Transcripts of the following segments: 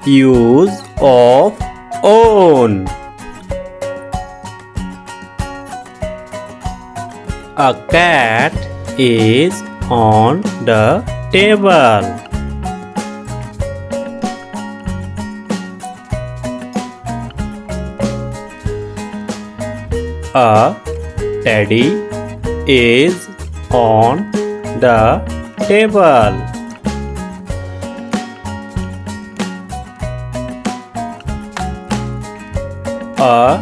Use of on. A cat is on the table. A teddy is on the table. A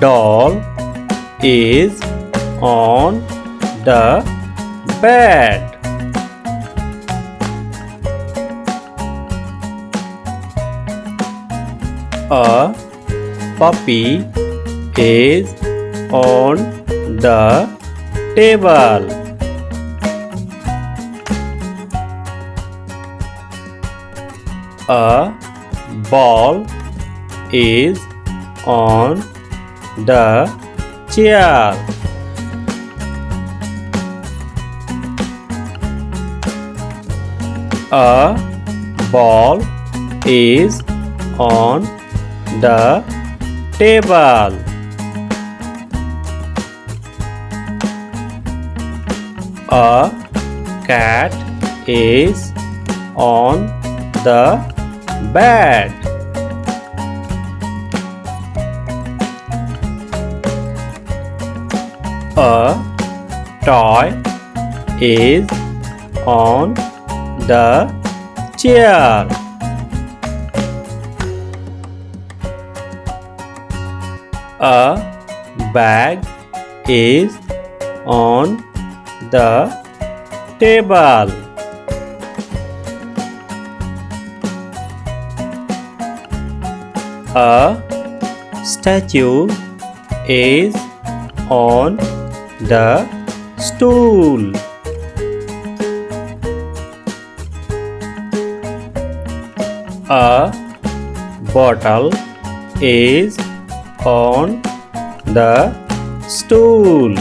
doll is on the bed. A puppy is on the table. A ball is on the chair. A ball is on the table. A cat is on the bed. A toy is on the chair. A bag is on the table. A statue is on the stool. A bottle is on the stool.